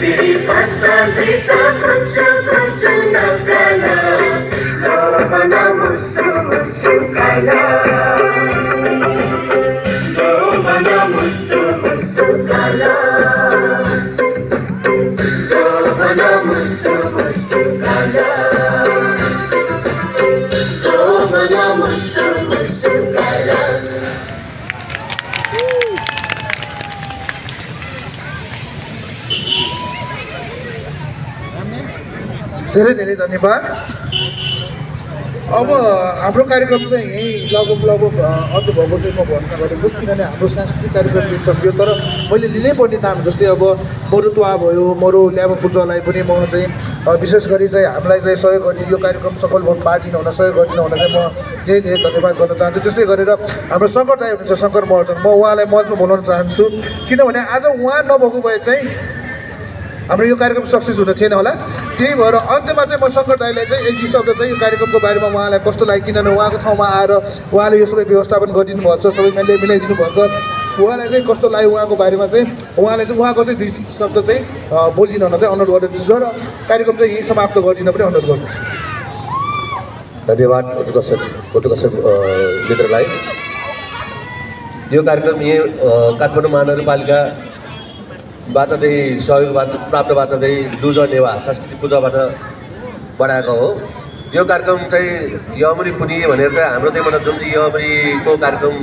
Siri fasa jita kucu kucu nakala Jovana musu musu kala Jovana musu musu kala Jovana musu musu kala Jovana musu musu kala धेरै धेरै धन्यवाद। अब हाम्रो कार्यक्रम चाहिँ यहीँ लगभग अन्त भएको चाहिँ म घोषणा गर्दैछु किनभने हाम्रो सांस्कृतिक कार्यक्रम चाहिँ सकियो तर मैले लिनै पर्ने नाम जस्तै अब मरुत्वा भयो मरु ल्यामा पूजालाई पनि म चाहिँ विशेष गरी चाहिँ हामीलाई चाहिँ सहयोग गर्ने यो कार्यक्रम सफल पार्दिन हुन सहयोग गरिदिन हुन चाहिँ म धेरै धेरै धन्यवाद गर्न चाहन्छु। त्यस्तै गरेर हाम्रो शङ्कर दाइ हुनुहुन्छ शङ्कर महर्जन म उहाँलाई मञ्चमा बोलाउन चाहन्छु किनभने आज उहाँ नभएको भए चाहिँ हाम्रो यो कार्यक्रम सक्सेस हुन थिएन होला। त्यही भएर अन्त्यमा चाहिँ म शङ्कर दाइलाई चाहिँ एक दुई शब्द चाहिँ यो कार्यक्रमको बारेमा उहाँलाई कस्तो लाग्यो किनभने उहाँको ठाउँमा आएर उहाँले यो सबै व्यवस्थापन गरिदिनु भएको छ सबै मिलाइदिनु भएको छ उहाँलाई चाहिँ कस्तो लाग्यो उहाँको बारेमा चाहिँ उहाँले चाहिँ उहाँको चाहिँ दुई शब्द चाहिँ बोलिदिनु हुन चाहिँ अनुरोध गर्दैछु र कार्यक्रम चाहिँ यहीँ समाप्त गरिदिन पनि अनुरोध गर्दैछु। धन्यवाद उत्कर्ष मित्रलाई। यो कार्यक्रम यही काठमाडौँ महानगरपालिकाबाट चाहिँ सहयोगबाट प्राप्तबाट चाहिँ लुज नेवा सांस्कृतिक पूजाबाट बढाएको हो। यो कार्यक्रम चाहिँ यमरी पुनि भनेर चाहिँ हाम्रो चाहिँ जुन चाहिँ यमरीको कार्यक्रम